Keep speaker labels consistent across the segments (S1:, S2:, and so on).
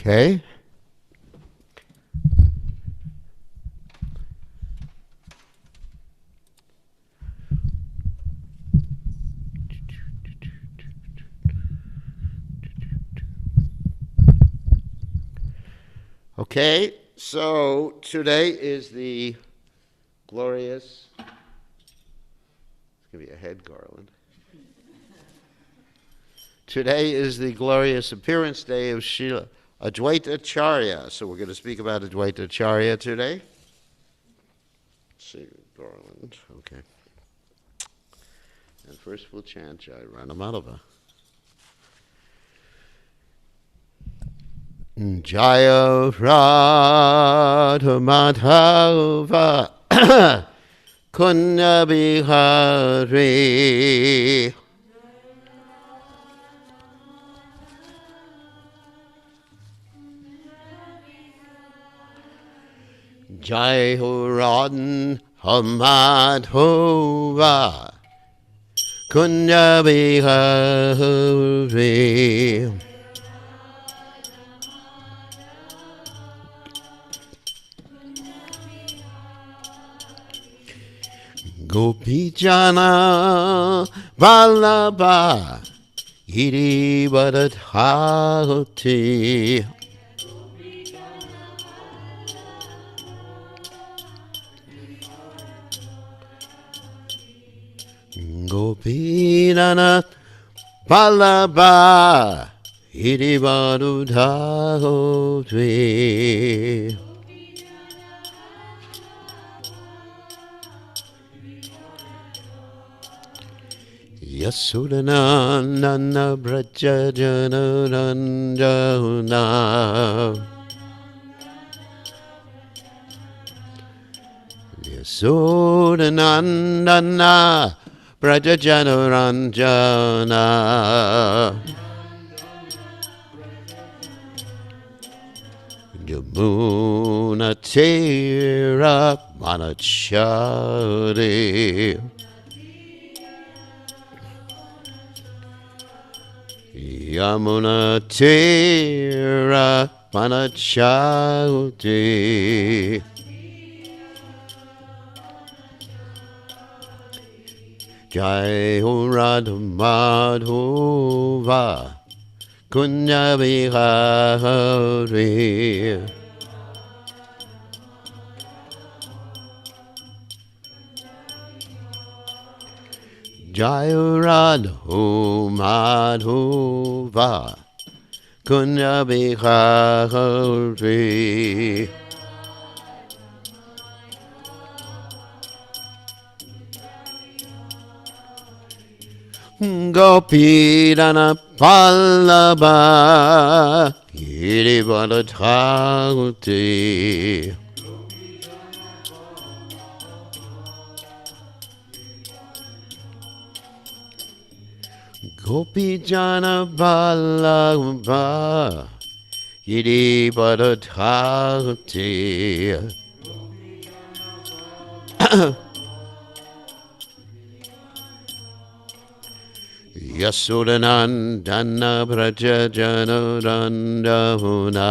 S1: Okay. Okay, so today is the glorious, it's going to be a head garland. Today is the glorious appearance day of Srila Advaita Acharya. So we're going to speak about Advaita Acharya today. Let's see, garland, okay. And first we'll chant Jai Ranamadava. Jaya Radha Madhava Kunya Bihari Jai Radha Madhava Kunya Bihari Gopijana Vallabha Giri Vadadhati Gopijana Vallabha Giri Vadadhati Yasudanandana Braja Janaranjana Yasudanandana Braja Janaranjana Yamuna Tira Manachari Yamuna Tira Manachauti Jai Ho Radha Madhava Kunya Bihari Jai Radha Madhava Kunya Bihari Gopidana Vallabha Giri Vadadhati Gopijana Vallabha Giri Vadadhati Yasudanandana Braja Janarandavuna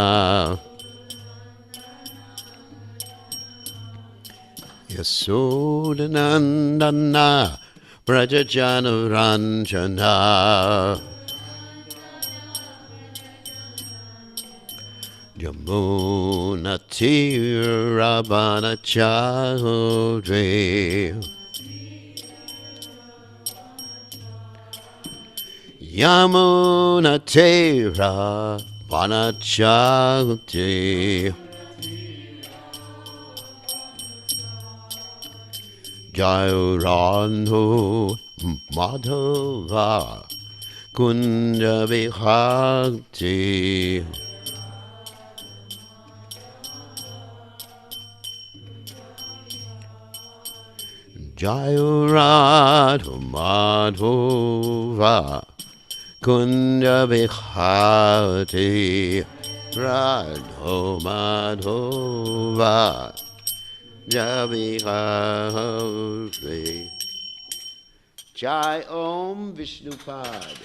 S1: Yasudanandana Braja Janaranjana Yamuna Tira Banachari Yamuna Tira Vanachati Jayurandhu Madhava Kunja Vihakti Jayurandhu Madhava Kunja Vihati Radho Madhova Javihari Jai Om Vishnupad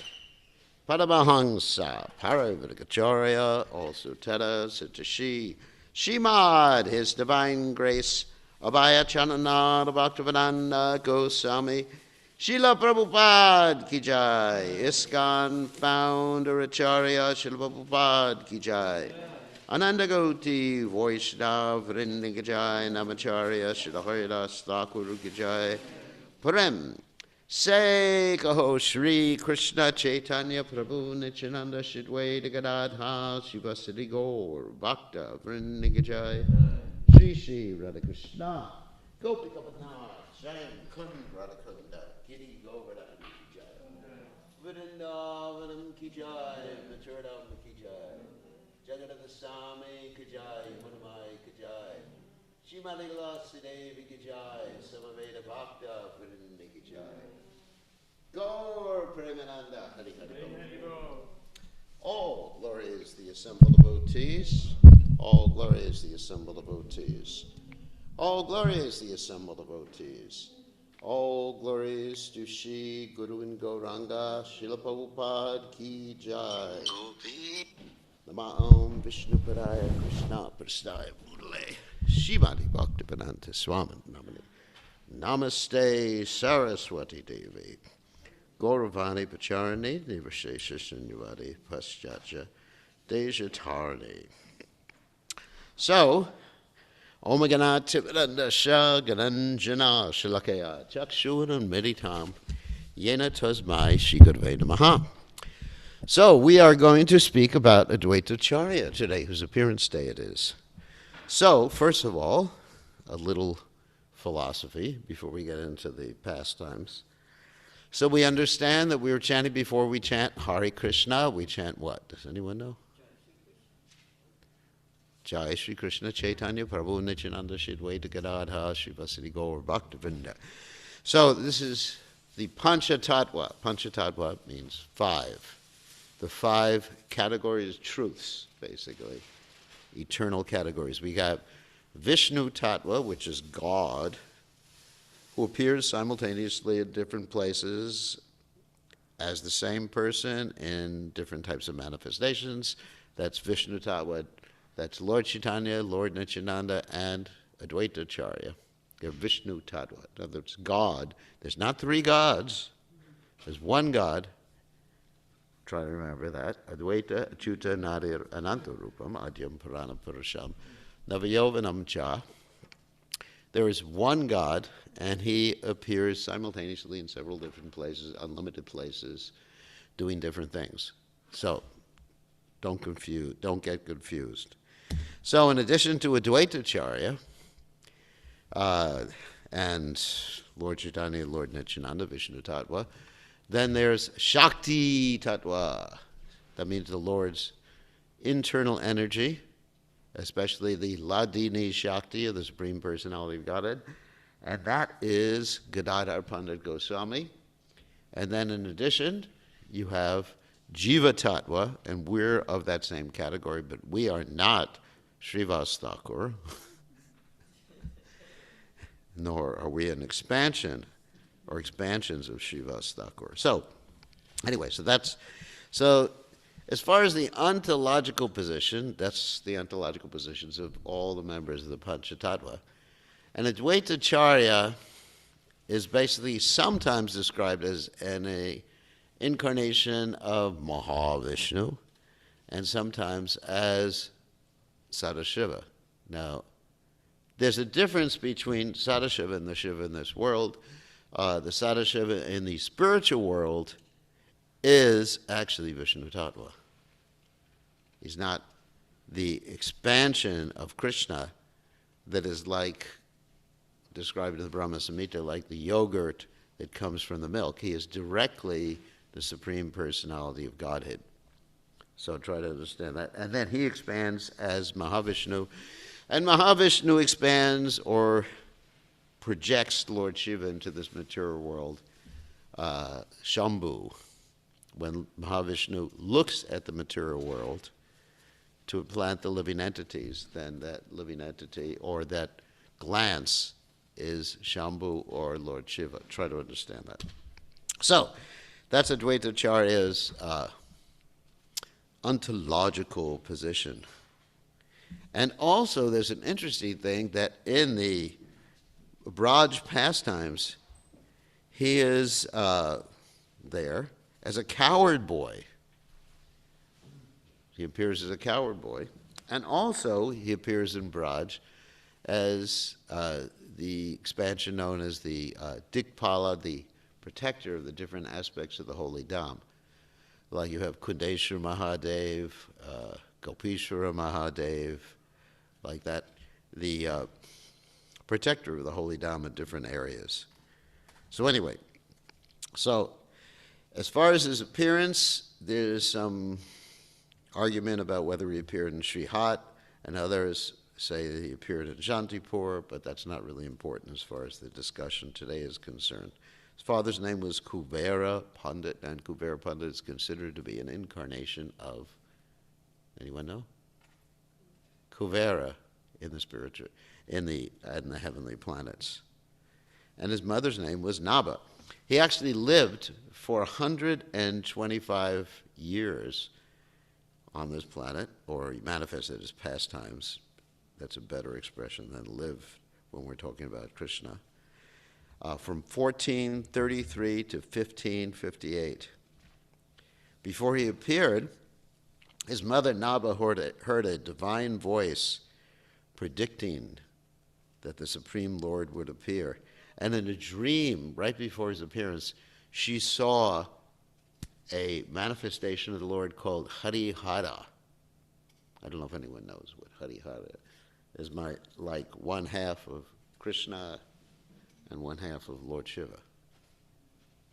S1: Paramahansa, Paravidacharya, also Teta, Sitashi, Shimad, His Divine Grace, Abhaya Chananada Bhaktivedanta Goswami, Srila Prabhupada Ki Jai, ISKCON Founder Acharya, Srila Prabhupada Ki Jai, Ananda Gauti, Vaishnava Vrinda Ki Jai, Namacharya, Srila Haridas Thakur Ki Jai, Prem, Say Kaho Shri Krishna Chaitanya Prabhu Nityananda Shidwaita Gadadha Shivasati Gaur Bhakta Vrinda Ki Jai, Shri Shri Radha Krishna Gopika Bhattacharya Jai Kund Radha Kunda Giri Govardhan Ki Jai, Vrindavanam Ki Jai, Maturadam Ki Jai, Jagadava Sami Ki Jai, Manamai Ki Jai, Shrimati Devi Ki Jai, Samaveda Bhakta Vrinda Ki Jai, Gaur Premananda Hari Hari Gaur. All glory is the assembled devotees. All glory is the assembled devotees. All glory is the assembled devotees. All glories to Shri Guru and Gauranga, Srila Prabhupada Ki Jai. Nama Om Vishnu Padaya Krishna Prasthaya Mudale Shrimati Bhaktivedanta Swami Namani Namaste Saraswati Devi Gauravani Pacharani Nivashesha Shunyavadi Paschatya Dejatarani. So, Om Gana Tividanda Sha Gananjana Shalakaya Chakshunan Meditam Yena Tasmai Shigurve Namaha. So, we are going to speak about Advaita Acharya today, whose appearance day it is. So, first of all, a little philosophy before we get into the pastimes. So we understand that we were chanting before we chant Hare Krishna. We chant what? Does anyone know? Jai Shri Krishna Chaitanya Prabhu Nityananda Shidwaita Gadadha Shivasati Gaur Bhaktivedanta. So this is the Panchatattva. Panchatattva means five. The five categories, truths, basically. Eternal categories. We got Vishnu Tattva, which is God, who appears simultaneously at different places as the same person in different types of manifestations. That's Vishnu Tattva. That's Lord Chaitanya, Lord Nityananda, and Advaita Acharya. They're Vishnu Tattva. In other words, God. There's not three gods. There's one God. Try to remember that. Advaita, Achyuta, Nadir, Ananta Rupam, Adyam Purana Purusham, Navayovanam Cha. There is one God, and he appears simultaneously in several different places, unlimited places, doing different things. So, don't get confused. So, in addition to Advaita Acharya and Lord Chaitanya, Lord Nityananda, Vishnu Tattva, then there's Shakti Tattva. That means the Lord's internal energy, especially the Ladini Shakti, of the Supreme Personality of Godhead. And that is Gadadhar Pandit Goswami. And then in addition, you have Jiva Tattva, and we're of that same category, but we are not Srivas Thakur, nor are we an expansion or expansions of Srivas Thakur. So, anyway, so as far as the ontological position, that's the ontological positions of all the members of the Panchatattva. And Advaita Acharya is basically sometimes described as an incarnation of Mahavishnu and sometimes as Sadashiva. Now, there's a difference between Sadashiva and the Shiva in this world. The Sadashiva in the spiritual world is actually Vishnu Tattva. He's not the expansion of Krishna that is like described in the Brahma Samhita, like the yogurt that comes from the milk. He is directly the Supreme Personality of Godhead. So try to understand that. And then he expands as Mahavishnu. And Mahavishnu expands or projects Lord Shiva into this material world, Shambhu. When Mahavishnu looks at the material world to implant the living entities, then that living entity or that glance is Shambhu or Lord Shiva. Try to understand that. So, that's Advaita Acharya's ontological position. And also there's an interesting thing that in the Braj pastimes, he is there as a coward boy. He appears as a coward boy. And also he appears in Braj as the expansion known as the Dikpala, the protector of the different aspects of the holy Dham. Like you have Kundeshwar Mahadev, Gopishwara Mahadev, like that, the protector of the holy Dham in different areas. So anyway, so as far as his appearance, there's some argument about whether he appeared in Srihat, and others say that he appeared in Shantipur, but that's not really important as far as the discussion today is concerned. His father's name was Kuvera Pandit, and Kuvera Pandit is considered to be an incarnation of, anyone know? Kuvera in the spiritual, in the heavenly planets. And his mother's name was Naba. He actually lived for 125 years on this planet, or he manifested his pastimes. That's a better expression than live when we're talking about Krishna. From 1433 to 1558. Before he appeared, his mother Naba heard a divine voice predicting that the Supreme Lord would appear. And in a dream, right before his appearance, she saw a manifestation of the Lord called Harihara. I don't know if anyone knows what Harihara is. Like one half of Krishna and one half of Lord Shiva.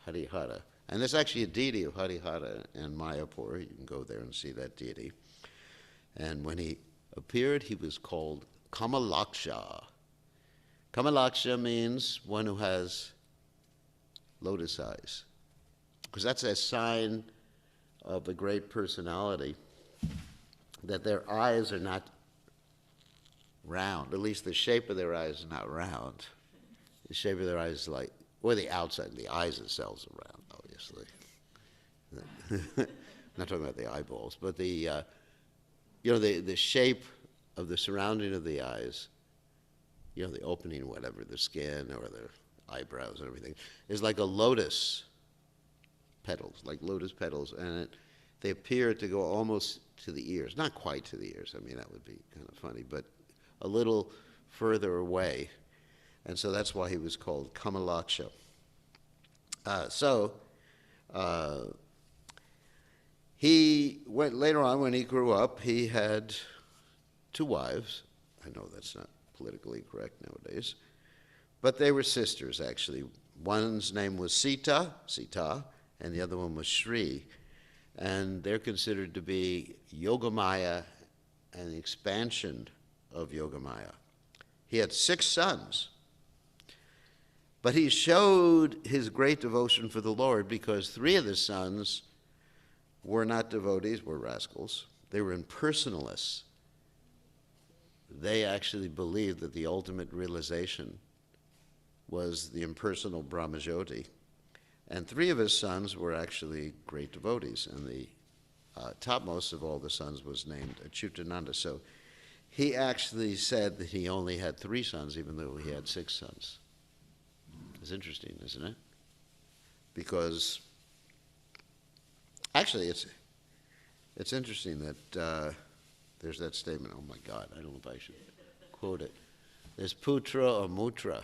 S1: Harihara. And there's actually a deity of Harihara in Mayapur. You can go there and see that deity. And when he appeared, he was called Kamalaksha. Kamalaksha means one who has lotus eyes, because that's a sign of the great personality, that their eyes are not round. At least the shape of their eyes is not round. The shape of their eyes is like, or the outside, the eyes themselves are round, obviously. Not talking about the eyeballs, but the shape of the surrounding of the eyes, the opening, whatever, the skin or the eyebrows and everything, is like a lotus petals, and they appear to go almost to the ears. Not quite to the ears. I mean, that would be kind of funny, but a little further away. And so that's why he was called Kamalaksha. He went later on, when he grew up, he had 2 wives. I know that's not politically correct nowadays, but they were sisters, actually. One's name was Sita, and the other one was Shri. And they're considered to be Yogamaya and the expansion of Yogamaya. He had 6 sons. But he showed his great devotion for the Lord because 3 of the sons were not devotees, were rascals. They were impersonalists. They actually believed that the ultimate realization was the impersonal Brahmajyoti. And 3 of his sons were actually great devotees. And the topmost of all the sons was named Achyutananda. So he actually said that he only had 3 sons, even though he had 6 sons. It's interesting, isn't it? Because actually it's interesting that there's that statement. Oh my God, I don't know if I should quote it. There's putra or mutra.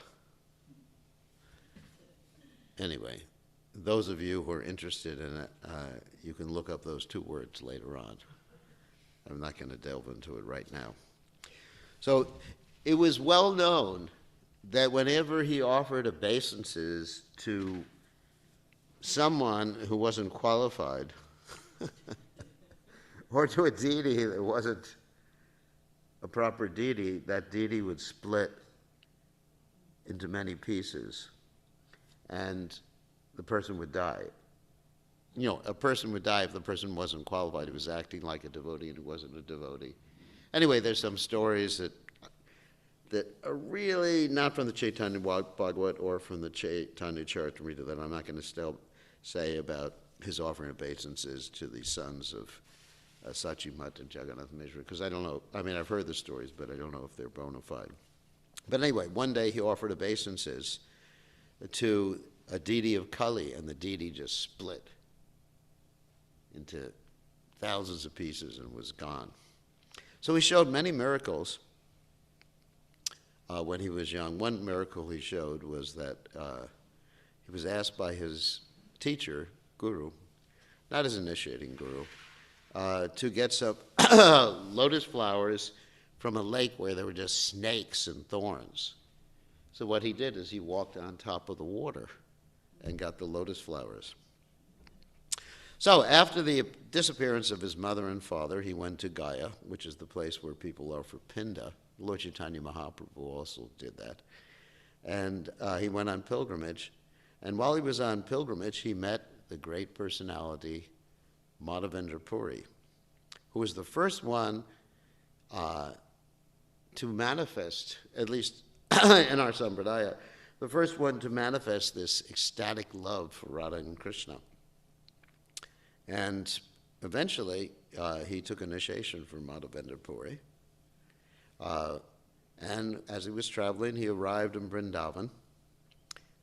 S1: Anyway, those of you who are interested in it, you can look up those 2 words later on. I'm not going to delve into it right now. So it was well known that whenever he offered obeisances to someone who wasn't qualified, or to a deity that wasn't a proper deity, that deity would split into many pieces, and the person would die. A person would die if the person wasn't qualified. He was acting like a devotee and he wasn't a devotee. Anyway, there's some stories that are really not from the Chaitanya Bhagavat or from the Chaitanya Charitamrita that I'm not going to still say about his offering obeisances to the sons of Sachimat and Jagannath Mishra, because I don't know, I mean, I've heard the stories, but I don't know if they're bona fide. But anyway, one day he offered obeisances to a deity of Kali, and the deity just split into thousands of pieces and was gone. So he showed many miracles when he was young. One miracle he showed was that he was asked by his teacher, guru, not his initiating guru, to get some lotus flowers from a lake where there were just snakes and thorns. So what he did is he walked on top of the water and got the lotus flowers. So after the disappearance of his mother and father, he went to Gaya, which is the place where people offer pinda. Lord Chaitanya Mahaprabhu also did that. And he went on pilgrimage. And while he was on pilgrimage, he met the great personality, Madhavendra Puri, who was the first one to manifest, at least in our Sampradaya, the first one to manifest this ecstatic love for Radha and Krishna. And eventually, he took initiation from Madhavendra Puri. And as he was traveling, he arrived in Vrindavan.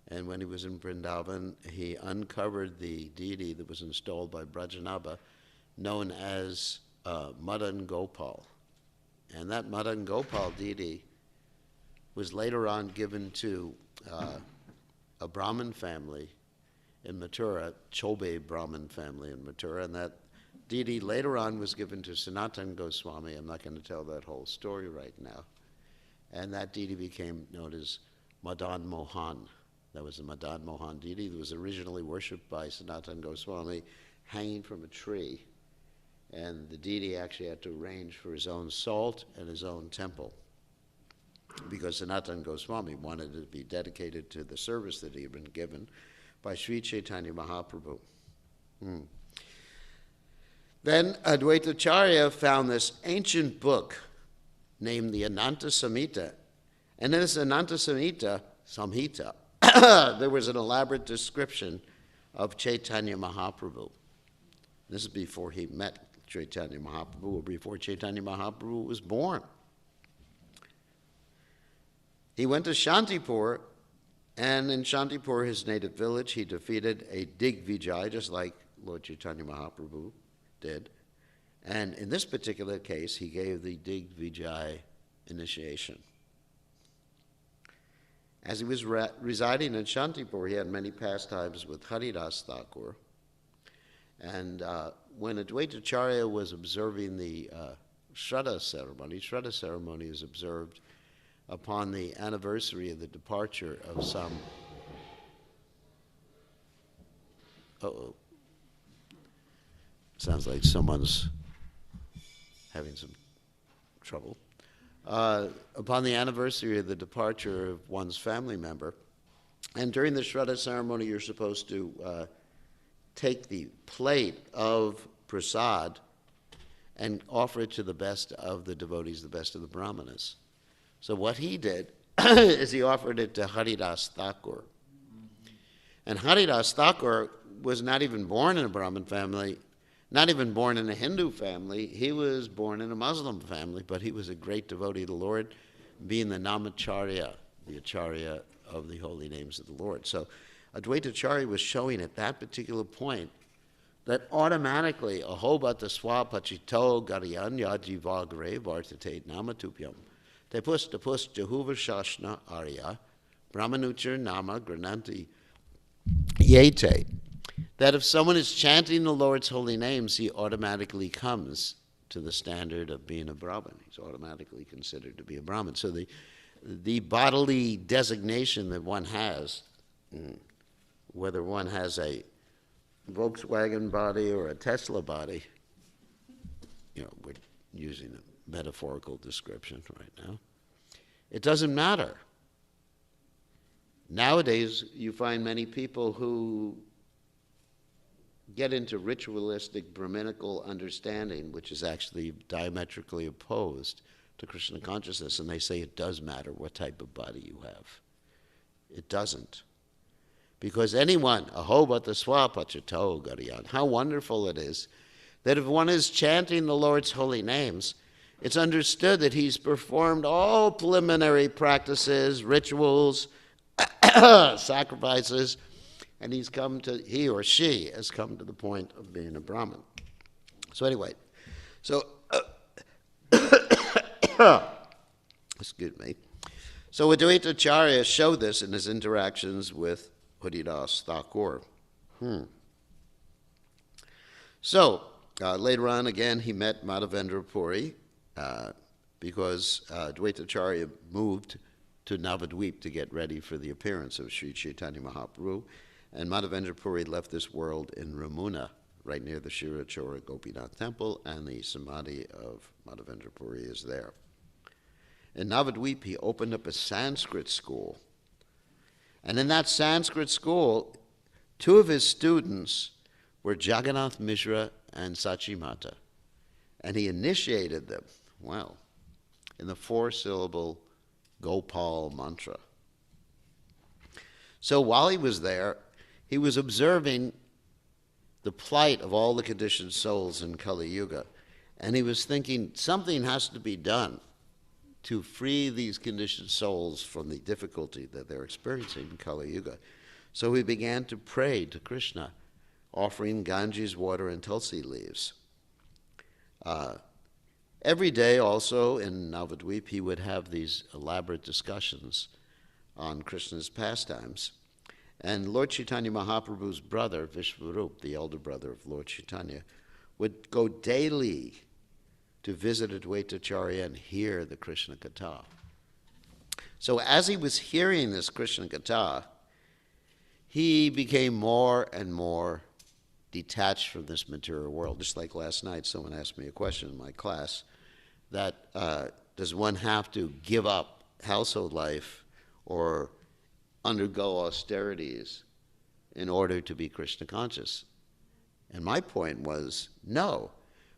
S1: And when he was in Vrindavan, he uncovered the deity that was installed by Brajanabha, known as Madan Gopal. And that Madan Gopal deity was later on given to a Brahmin family in Mathura, Chobe Brahmin family in Mathura, and that deity later on was given to Sanatana Goswami. I'm not going to tell that whole story right now. And that deity became known as Madan Mohan. That was the Madan Mohan deity that was originally worshipped by Sanatana Goswami, hanging from a tree. And the deity actually had to arrange for his own salt and his own temple, because Sanatana Goswami wanted it to be dedicated to the service that he had been given by Sri Chaitanya Mahaprabhu. Then Advaita Acharya found this ancient book named the Ananta Samhita. And in this Ananta Samhita, there was an elaborate description of Chaitanya Mahaprabhu. This is before he met Chaitanya Mahaprabhu, or before Chaitanya Mahaprabhu was born. He went to Shantipur, and in Shantipur, his native village, he defeated a Digvijay, just like Lord Chaitanya Mahaprabhu did. And in this particular case, he gave the Digvijay initiation. As he was residing in Shantipur, he had many pastimes with Haridas Thakur. And when Advaita Acharya was observing the Shraddha ceremony is observed upon the anniversary of the departure of some... Sounds like someone's having some trouble. Upon the anniversary of the departure of one's family member, and during the Shraddha ceremony, you're supposed to take the plate of prasad and offer it to the best of the devotees, the best of the brahmanas. So what he did is he offered it to Haridas Thakur. And Haridas Thakur was not even born in a Brahmin family, not even born in a Hindu family. He was born in a Muslim family, but he was a great devotee of the Lord, being the Namacharya, the Acharya of the holy names of the Lord. So Advaita Acharya was showing at that particular point that automatically, ahobata swapachito gariyanya jivagre vartate namatupyam, tepus jehuva shashna arya, brahmanuchar nama grananti yete. That if someone is chanting the Lord's holy names, he automatically comes to the standard of being a Brahmin. He's automatically considered to be a Brahmin. So the bodily designation that one has, whether one has a Volkswagen body or a Tesla body, we're using a metaphorical description right now, it doesn't matter. Nowadays, you find many people who get into ritualistic Brahminical understanding, which is actually diametrically opposed to Krishna consciousness, and they say it does matter what type of body you have. It doesn't. Because anyone, ahobata swapachato gariyan, how wonderful it is that if one is chanting the Lord's holy names, it's understood that he's performed all preliminary practices, rituals, sacrifices, and he or she has come to the point of being a Brahmin. So anyway, excuse me. So Advaita Acharya showed this in his interactions with Haridas Thakur. So later on, again, he met Madhavendra Puri because Advaita Acharya moved to Navadvip to get ready for the appearance of Sri Chaitanya Mahaprabhu, and Madhavendra Puri left this world in Ramuna, right near the Shirachora Gopinath temple, and the samadhi of Madhavendra Puri is there. In Navadvip, he opened up a Sanskrit school. And in that Sanskrit school, two of his students were Jagannath Mishra and Sachimata. And he initiated them, in the 4-syllable Gopal mantra. So while he was there, he was observing the plight of all the conditioned souls in Kali Yuga. And he was thinking, something has to be done to free these conditioned souls from the difficulty that they're experiencing in Kali Yuga. So he began to pray to Krishna, offering Ganges water and tulsi leaves. Every day also in Navadvip, he would have these elaborate discussions on Krishna's pastimes. And Lord Chaitanya Mahaprabhu's brother, Vishvarup, the elder brother of Lord Chaitanya, would go daily to visit Advaita Acharya and hear the Krishna Katha. So as he was hearing this Krishna Katha, he became more and more detached from this material world. Just like last night, someone asked me a question in my class that does one have to give up household life or undergo austerities in order to be Krishna conscious? And my point was, no.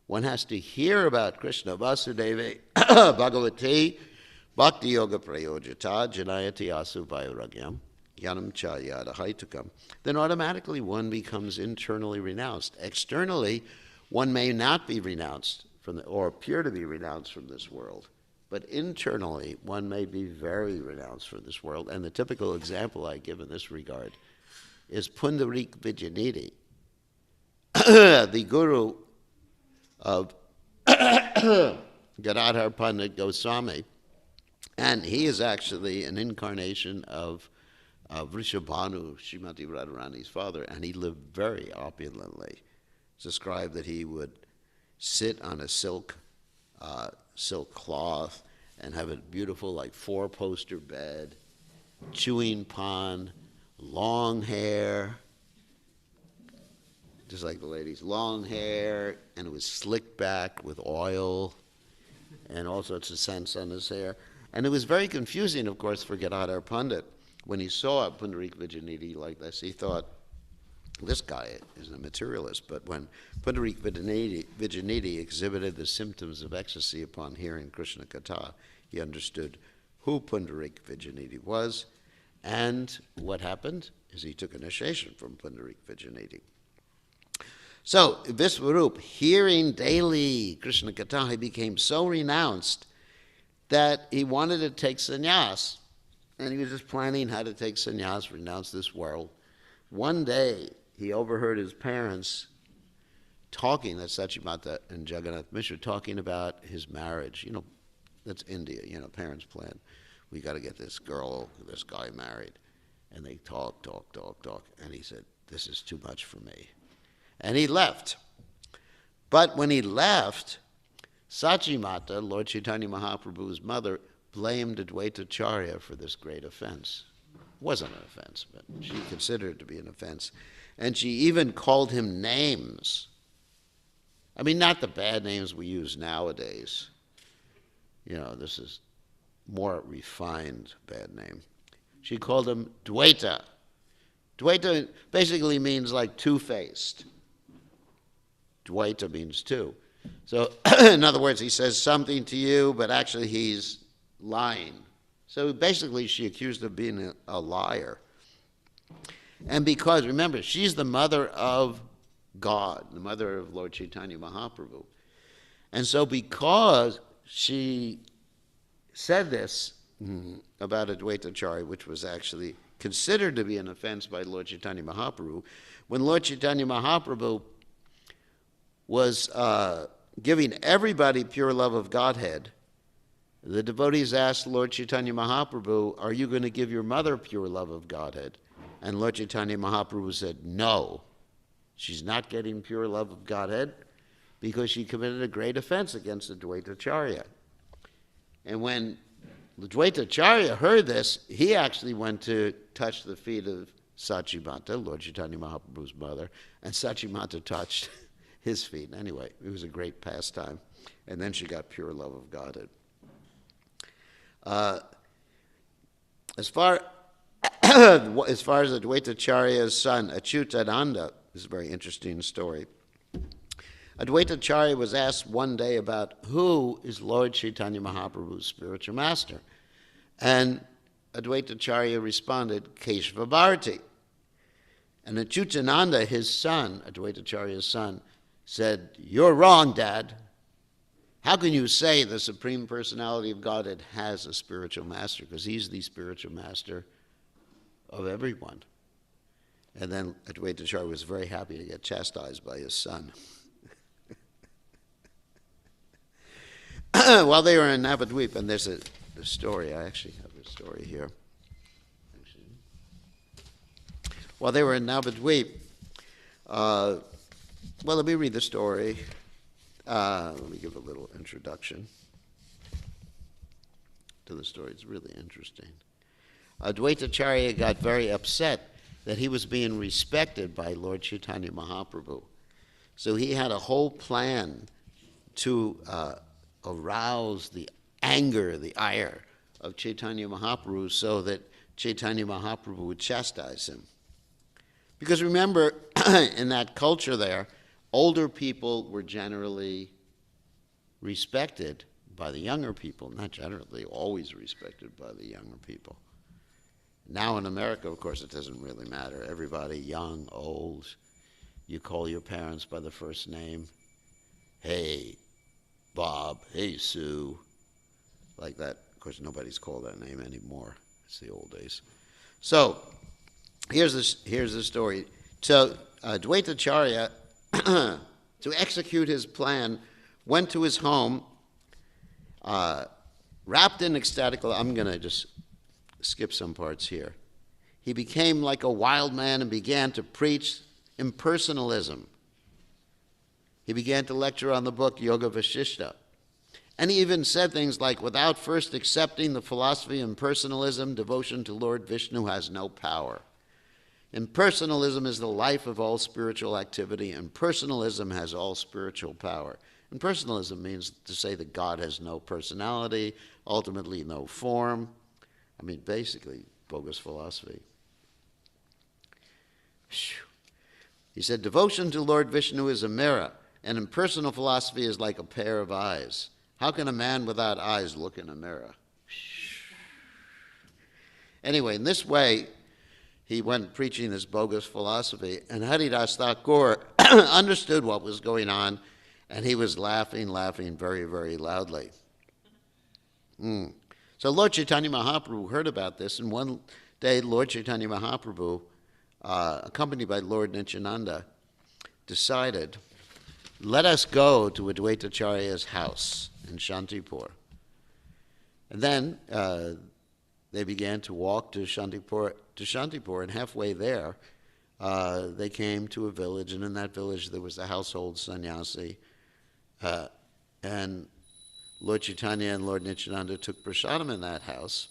S1: One has to hear about Krishna, Vasudeva, Bhagavati, Bhakti Yoga Prayojita, Janayati Asu Vairagyam, Yanam Cha Yada Haitukam. Then automatically one becomes internally renounced. Externally, one may not be renounced or appear to be renounced from this world. But internally, one may be very renounced from this world. And the typical example I give in this regard is Pundarik Vijayanidhi, the guru of Gadadhar Pandit Goswami. And he is actually an incarnation of Vrishabhanu, Srimati Radharani's father, and he lived very opulently. It's described that he would sit on a silk cloth and have a beautiful, like, 4-poster bed, chewing pan, long hair, just like the ladies, long hair, and it was slicked back with oil and all sorts of scents on his hair. And it was very confusing, of course, for Gadadhar Pandit. When he saw Pundarik Vijayanidhi like this, he thought, this guy is a materialist. But when Pundarik Vijayanidhi exhibited the symptoms of ecstasy upon hearing Krishna Katha, he understood who Pundarik Vijayanidhi was. And what happened is he took initiation from Pundarik Vijayanidhi. So Vishvarup, hearing daily Krishna Katha, he became so renounced that he wanted to take sannyas. And he was just planning how to take sannyas, renounce this world. One day, he overheard his parents talking, that's Sachimata and Jagannath Mishra, talking about his marriage. You know, that's India, parents plan. We got to get this guy married. And they talk. And he said, this is too much for me. And he left. But when he left, Sachimata, Lord Chaitanya Mahaprabhu's mother, blamed Advaita Acharya for this great offense. It wasn't an offense, but she considered it to be an offense. And she even called him names. I mean, not the bad names we use nowadays. This is more refined bad name. She called him Dvaita. Dvaita basically means like two-faced. Dvaita means two. So, in other words, he says something to you, but actually he's lying. So basically she accused him of being a liar. And because, remember, she's the mother of God, the mother of Lord Chaitanya Mahaprabhu. And so because she said this about Advaitacharya, which was actually considered to be an offense by Lord Chaitanya Mahaprabhu, when Lord Chaitanya Mahaprabhu was giving everybody pure love of Godhead, the devotees asked Lord Chaitanya Mahaprabhu, are you going to give your mother pure love of Godhead? And Lord Chaitanya Mahaprabhu said, no, she's not getting pure love of Godhead because she committed a great offense against Advaitacharya. And when Advaitacharya heard this, he actually went to touch the feet of Sachimata, Lord Chaitanya Mahaprabhu's mother, and Sachimata touched his feet. Anyway, it was a great pastime. And then she got pure love of Godhead. As far as Advaitacharya's son, Achyutananda, this is a very interesting story. Advaitacharya was asked one day about who is Lord Chaitanya Mahaprabhu's spiritual master. And Advaitacharya responded, Keshava Bharati. And Achyutananda, his son, Advaitacharya's son, said, you're wrong, Dad. How can you say the Supreme Personality of Godhead has a spiritual master? Because he's the spiritual master of everyone. And then Advaitacharya was very happy to get chastised by his son. While they were in Navadvip, and there's a story, I actually have a story here. While they were in Navadvip, well, let me read the story. Let me give a little introduction to the story. It's really interesting. Advaitacharya got very upset that he was being respected by Lord Chaitanya Mahaprabhu. So he had a whole plan to arouse the anger, the ire of Chaitanya Mahaprabhu so that Chaitanya Mahaprabhu would chastise him. Because remember, in that culture there, older people were generally respected by the younger people. Not generally, always respected by the younger people. Now in America, of course, it doesn't really matter. Everybody, young, old, you call your parents by the first name. Hey, Bob. Hey, Sue. Like that. Of course, nobody's called that name anymore. It's the old days. So, here's the story. So, Advaitacharya, to execute his plan, went to his home, wrapped in ecstatic love. I'm going to just skip some parts here. He became like a wild man and began to preach impersonalism. He began to lecture on the book Yoga Vasishta. And he even said things like, without first accepting the philosophy of impersonalism, devotion to Lord Vishnu has no power. Impersonalism is the life of all spiritual activity, and personalism has all spiritual power. Impersonalism means to say that God has no personality, ultimately no form. I mean, basically, bogus philosophy. He said, devotion to Lord Vishnu is a mirror, and impersonal philosophy is like a pair of eyes. How can a man without eyes look in a mirror? Anyway, in this way, he went preaching this bogus philosophy, and Haridas Thakur understood what was going on, and he was laughing very, very loudly. So Lord Chaitanya Mahaprabhu heard about this, and one day Lord Chaitanya Mahaprabhu, accompanied by Lord Nityananda, decided, let us go to Advaitacharya's house in Shantipur. And then they began to walk to Shantipur, and halfway there, they came to a village, and in that village there was a household sannyasi, and Lord Chaitanya and Lord Nityananda took prasadam in that house,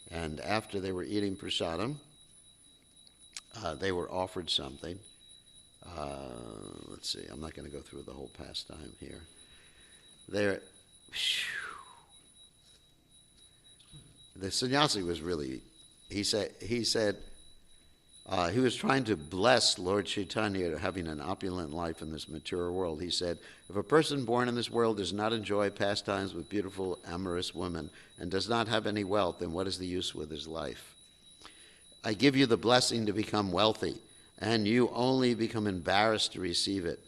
S1: and after they were eating prasadam, they were offered something. Let's see, I'm not going to go through the whole pastime here. The sannyasi was really, he said he was trying to bless Lord Chaitanya having an opulent life in this material world. He said, if a person born in this world does not enjoy pastimes with beautiful, amorous women and does not have any wealth, then what is the use with his life? I give you the blessing to become wealthy and you only become embarrassed to receive it.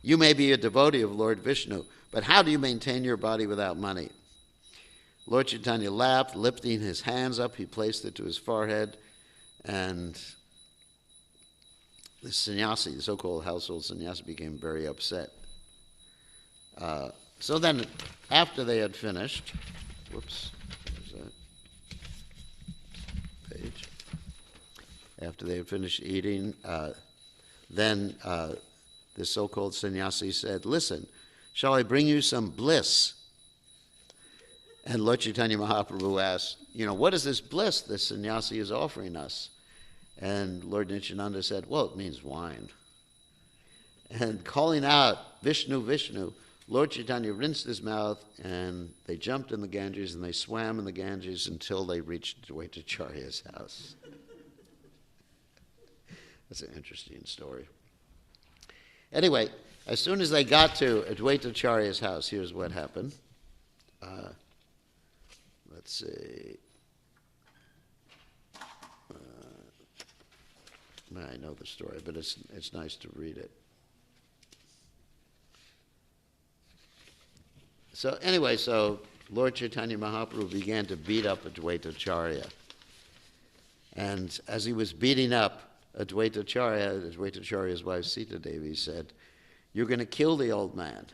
S1: You may be a devotee of Lord Vishnu, but how do you maintain your body without money? Lord Chaitanya laughed, lifting his hands up, he placed it to his forehead, and the sannyasi, the so-called household sannyasi, became very upset. So then, after they had finished, whoops, where's that page? After they had finished eating, then the so-called sannyasi said, "Listen, shall I bring you some bliss?" And Lord Chaitanya Mahaprabhu asked, what is this bliss this sannyasi is offering us? And Lord Nityananda said, well, it means wine. And calling out, Vishnu, Vishnu, Lord Chaitanya rinsed his mouth, and they jumped in the Ganges, and they swam in the Ganges until they reached Advaitacharya's house. That's an interesting story. Anyway, as soon as they got to Advaitacharya's house, here's what happened. Let's see. I know the story, but it's nice to read it. So anyway, Lord Chaitanya Mahaprabhu began to beat up Advaitacharya. And as he was beating up Advaitacharya's wife Sita Devi said, "You're going to kill the old man."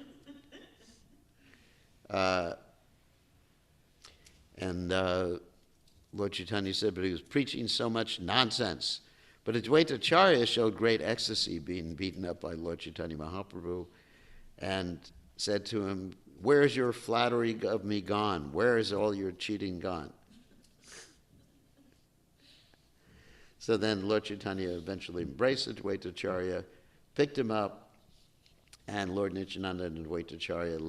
S1: And Lord Chaitanya said, but he was preaching so much nonsense. But Advaitacharya showed great ecstasy being beaten up by Lord Chaitanya Mahaprabhu and said to him, "Where is your flattery of me gone? Where is all your cheating gone?" So then Lord Chaitanya eventually embraced Advaitacharya, picked him up, and Lord Nityananda and Advaitacharya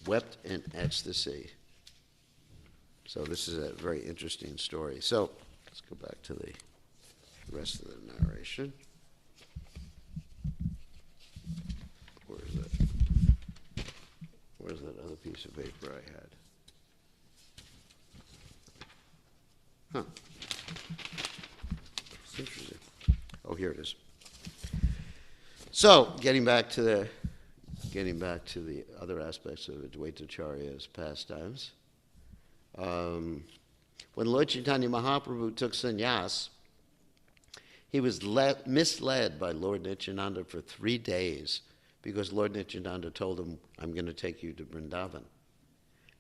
S1: wept in ecstasy. So this is a very interesting story. So let's go back to the rest of the narration. Where is it? Where's that other piece of paper I had? Huh. It's interesting. Oh, here it is. So, getting back to the other aspects of Advaitacharya's pastimes. When Lord Chaitanya Mahaprabhu took sannyas, he was misled by Lord Nityananda for 3 days because Lord Nityananda told him, "I'm going to take you to Vrindavan."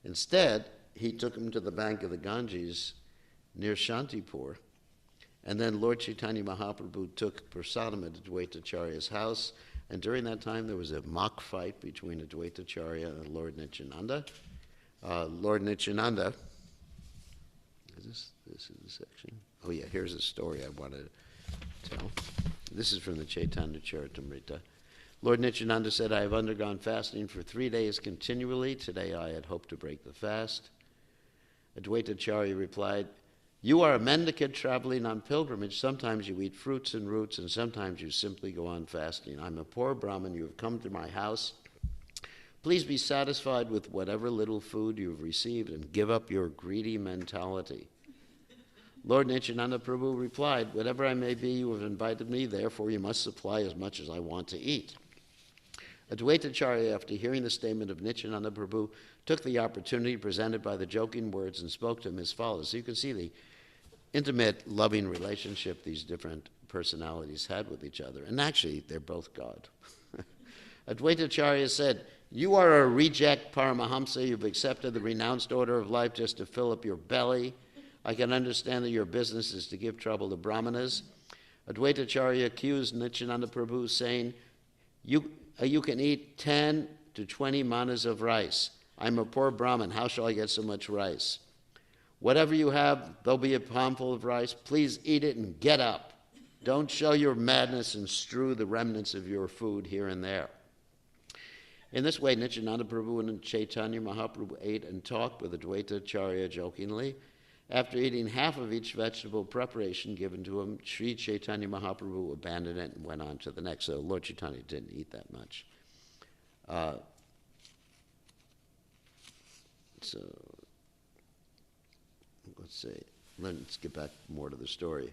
S1: Instead, he took him to the bank of the Ganges near Shantipur, and then Lord Chaitanya Mahaprabhu took prasadam at Advaitacharya's house, and during that time there was a mock fight between Advaitacharya and Lord Nityananda. Lord Nityananda, this is the section. Oh yeah, here's a story I wanted to tell. This is from the Chaitanya Charitamrita. Lord Nityananda said, "I have undergone fasting for 3 days continually. Today I had hoped to break the fast." Advaitacharya replied, "You are a mendicant traveling on pilgrimage. Sometimes you eat fruits and roots, and sometimes you simply go on fasting. I'm a poor Brahmin. You have come to my house. Please be satisfied with whatever little food you have received and give up your greedy mentality." Lord Nityananda Prabhu replied, "Whatever I may be, you have invited me, therefore you must supply as much as I want to eat." Advaitacharya, after hearing the statement of Nityananda Prabhu, took the opportunity presented by the joking words and spoke to him as follows. So you can see the intimate, loving relationship these different personalities had with each other. And actually, they're both God. Advaitacharya said, "You are a reject Paramahamsa. You've accepted the renounced order of life just to fill up your belly. I can understand that your business is to give trouble to Brahmanas." Advaitacharya accused Nityananda Prabhu, saying, you can eat 10 to 20 manas of rice. I'm a poor Brahmin. How shall I get so much rice? Whatever you have, there'll be a palmful of rice. Please eat it and get up. Don't show your madness and strew the remnants of your food here and there. In this way, Nityananda Prabhu and Chaitanya Mahaprabhu ate and talked with Advaitacharya jokingly. After eating half of each vegetable preparation given to him, Sri Chaitanya Mahaprabhu abandoned it and went on to the next. So Lord Chaitanya didn't eat that much. So, let's see. let's get back more to the story.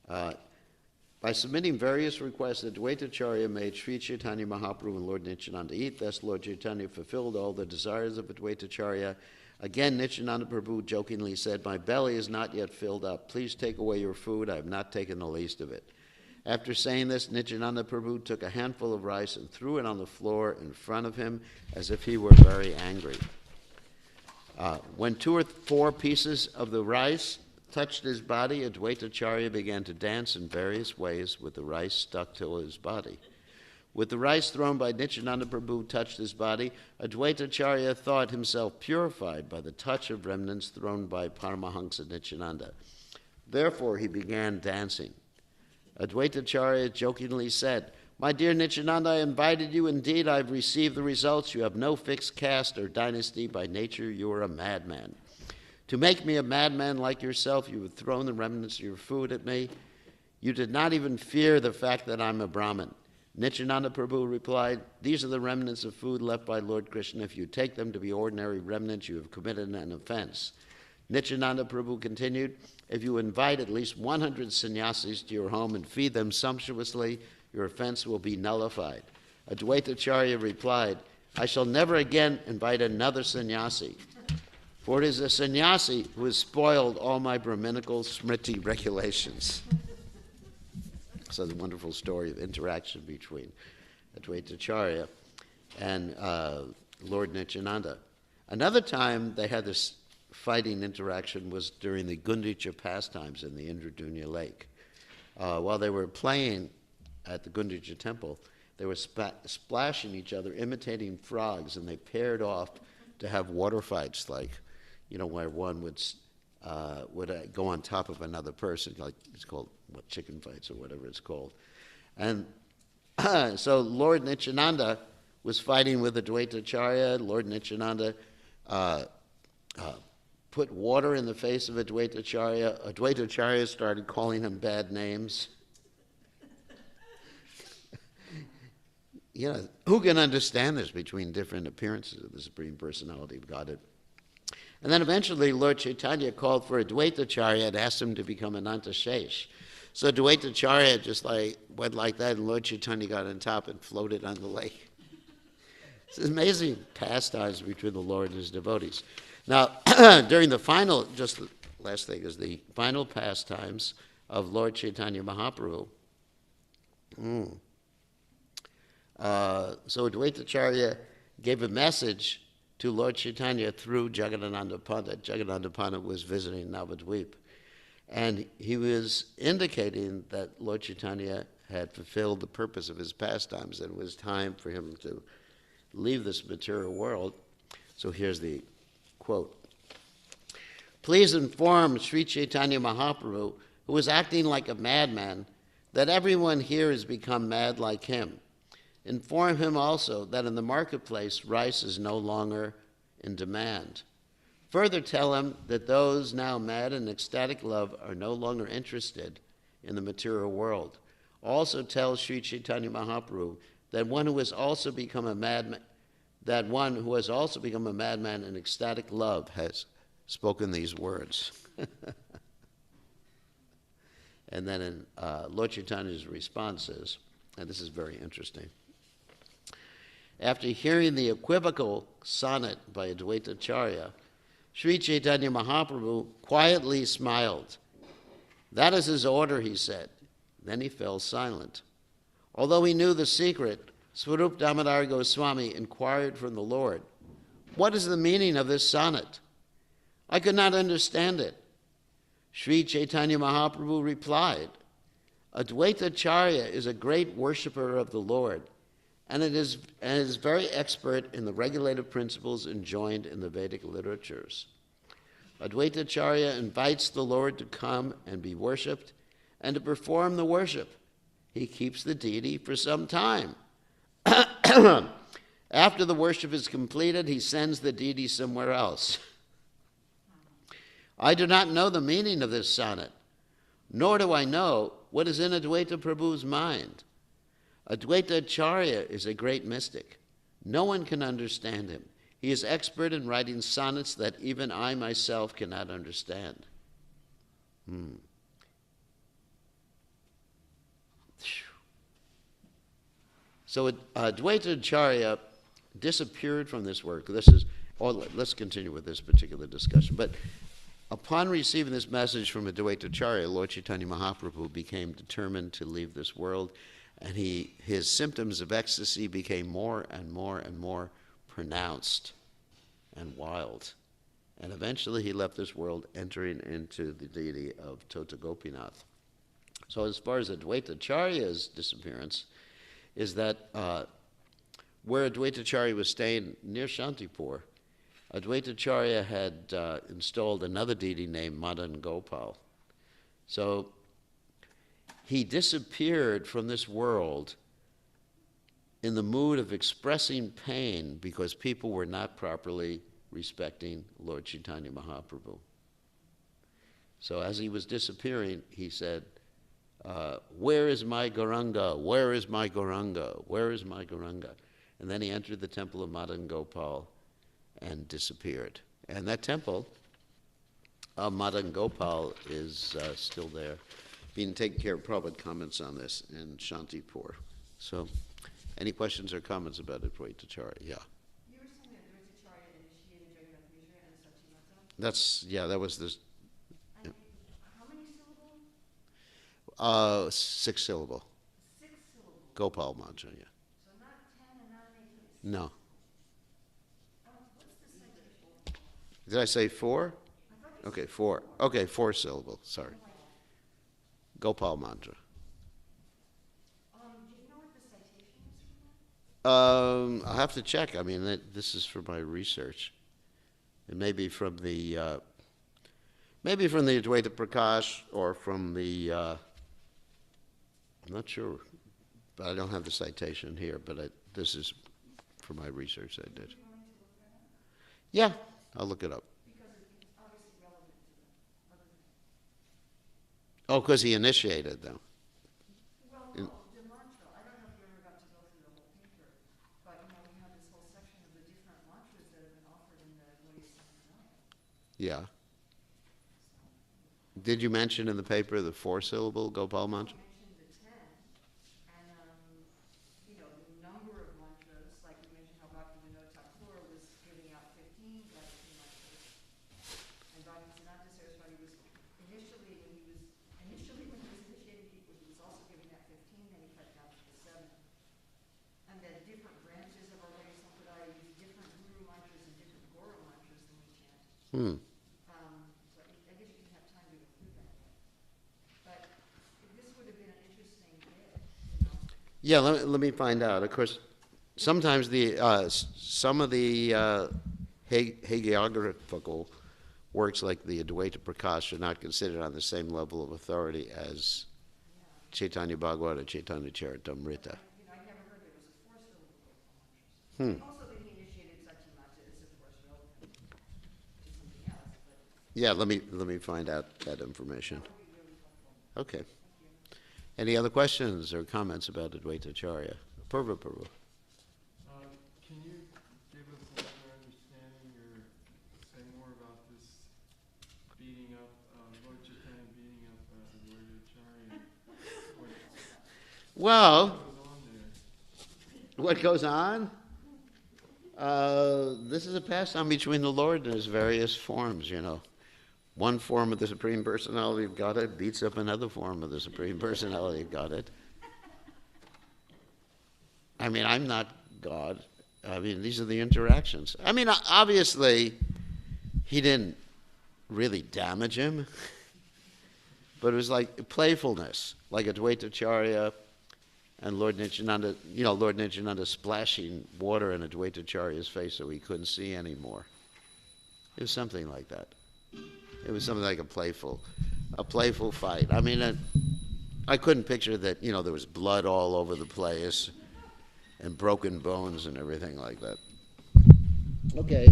S1: By submitting various requests, Advaitacharya made Sri Chaitanya Mahaprabhu and Lord Nityananda eat. Thus, Lord Chaitanya fulfilled all the desires of Advaitacharya. Again, Nityananda Prabhu jokingly said, "My belly is not yet filled up. Please take away your food. I have not taken the least of it." After saying this, Nityananda Prabhu took a handful of rice and threw it on the floor in front of him as if he were very angry. When 2 or 4 pieces of the rice touched his body, Advaitacharya began to dance in various ways with the rice stuck to his body. With the rice thrown by Nityananda Prabhu touched his body, Advaitacharya thought himself purified by the touch of remnants thrown by Paramahansa Nityananda. Therefore, he began dancing. Advaitacharya jokingly said, "My dear Nityananda, I invited you. Indeed, I have received the results. You have no fixed caste or dynasty. By nature, you are a madman. To make me a madman like yourself, you have thrown the remnants of your food at me. You did not even fear the fact that I'm a Brahmin." Nityananda Prabhu replied, "These are the remnants of food left by Lord Krishna. If you take them to be ordinary remnants, you have committed an offense." Nityananda Prabhu continued, "If you invite at least 100 sannyasis to your home and feed them sumptuously, your offense will be nullified." Advaitacharya replied, "I shall never again invite another sannyasi, for it is a sannyasi who has spoiled all my Brahminical smriti regulations." So the wonderful story of interaction between Advaitacharya and Lord Nityananda. Another time they had this fighting interaction was during the Gundicha pastimes in the Indradunya lake. While they were playing at the Gundicha temple, they were splashing each other, imitating frogs, and they paired off to have water fights, like, where one would go on top of another person, like it's called chicken fights or whatever it's called. And so Lord Nityananda was fighting with Advaitacharya. Lord Nityananda put water in the face of Advaitacharya. Advaitacharya started calling him bad names. Who can understand this between different appearances of the Supreme Personality of Godhead? And then eventually Lord Chaitanya called for Advaitacharya and asked him to become Ananta Shesh. So Advaitacharya just went like that, and Lord Chaitanya got on top and floated on the lake. It's amazing pastimes between the Lord and his devotees. Now, during the final, just the last thing is the final pastimes of Lord Chaitanya Mahaprabhu. So Advaitacharya gave a message to Lord Chaitanya through Jagadananda Pandit. Jagadananda Pandit was visiting Navadvip. And he was indicating that Lord Chaitanya had fulfilled the purpose of his pastimes, and it was time for him to leave this material world. So here's the quote. "Please inform Sri Chaitanya Mahaprabhu, who is acting like a madman, that everyone here has become mad like him. Inform him also that in the marketplace, rice is no longer in demand. Further tell him that those now mad in ecstatic love are no longer interested in the material world. Also tell Sri Chaitanya Mahaprabhu that one who has also become a madman, in ecstatic love has spoken these words." And then in Lord Chaitanya's responses, and this is very interesting. After hearing the equivocal sonnet by Advaitacharya, Sri Chaitanya Mahaprabhu quietly smiled. "That is his order," he said. Then he fell silent. Although he knew the secret, Swarup Damodar Goswami inquired from the Lord, "What is the meaning of this sonnet? I could not understand it." Sri Chaitanya Mahaprabhu replied, "Advaitacharya is a great worshipper of the Lord, and is very expert in the regulative principles enjoined in the Vedic literatures. Advaitacharya invites the Lord to come and be worshipped, and to perform the worship. He keeps the deity for some time. After the worship is completed, he sends the deity somewhere else. I do not know the meaning of this sonnet, nor do I know what is in Advaita Prabhu's mind. Advaitacharya is a great mystic. No one can understand him. He is expert in writing sonnets that even I myself cannot understand." Hmm. So Dvaitacharya disappeared from this work. Let's continue with this particular discussion. But upon receiving this message from Advaitacharya, Lord Chaitanya Mahaprabhu became determined to leave this world, and his symptoms of ecstasy became more and more and more pronounced and wild. And eventually he left this world, entering into the deity of Tota Gopinath. So as far as Advaitacharya's disappearance, is that where Advaitacharya was staying near Shantipur, Advaitacharya had installed another deity named Madan Gopal. So he disappeared from this world in the mood of expressing pain because people were not properly respecting Lord Chaitanya Mahaprabhu. So as he was disappearing, he said, where is my Gauranga? Where is my Gauranga? Where is my Gauranga? And then he entered the temple of Madan Gopal and disappeared. And that temple of Madan Gopal is still there, being taken care of. Prabhupada comments on this in Shantipur. So, any questions or comments about Advaitacharya? Yeah.
S2: You were saying that Advaitacharya initiated Jagannath Mishra and Satyamata?
S1: That was this.
S2: And how many syllables?
S1: 6 syllable.
S2: 6 syllables.
S1: Gopal mantra, yeah.
S2: So not 10 and not 8.
S1: No.
S2: What's the citation?
S1: Did I say 4?
S2: I thought you
S1: Okay, 4. Okay, 4 syllable, sorry. Gopal mantra.
S2: Do you know what the citation is for that?
S1: I'll have to check. I mean, this is for my research. It may be from the Advaita Prakash or from the, I'm not sure, but I don't have the citation here, but this is for my research I did.
S2: Do you want me to look that up?
S1: Yeah, I'll look it up.
S2: Because it's obviously relevant to the other thing.
S1: Oh, because he initiated them.
S2: Well, no, the mantra. I don't know if you ever got to go through the whole paper, but we have this whole section of the different mantras that have been offered in the Gaudiya Sampradaya.
S1: Yeah. Did you mention in the paper the 4-syllable Gopal mantra?
S2: You mentioned the 10, and the number of mantras, like you mentioned how Bhaktivinoda Thakur was giving out 15 Gayatri mantras, and Bhaktivinoda Saraswati was initially when he was initiating people, he was also giving out 15, then he cut down to the 7. And then different branches of our Gaudiya Sampradaya use different guru mantras and different guru mantras than we chant. So I guess you didn't have time to go through that yet. But this would have been an interesting bit.
S1: Yeah, let me find out. Of course, sometimes some of the hagiographical works like the Advaita Prakash are not considered on the same level of authority as Chaitanya Bhagavata, Chaitanya Charitamrita.
S2: I never heard there was a 4-syllable mantra. Also, that he initiated Satyamata is, of course, relevant to something else, but
S1: Yeah, let me find out that information.
S2: that would be really helpful.
S1: Okay.
S2: Thank you.
S1: Any other questions or comments about Advaitacharya? Purva.
S3: Can you give us a better understanding or say more about this beating up, Lord Chaitanya beating up Advaitacharya?
S1: Well,
S3: What goes on there?
S1: what goes on? This is a pastime between the Lord and his various forms, One form of the Supreme Personality of Godhead beats up another form of the Supreme Personality of Godhead. I mean, I'm not God. I mean, these are the interactions. I mean, obviously, he didn't really damage him, but it was like playfulness, like Advaitacharya and Lord Nityananda, Lord Nityananda splashing water in Advaitacharya's face so he couldn't see anymore. It was something like that. It was something like a playful fight. I mean, I couldn't picture that, there was blood all over the place and broken bones and everything like that. Okay.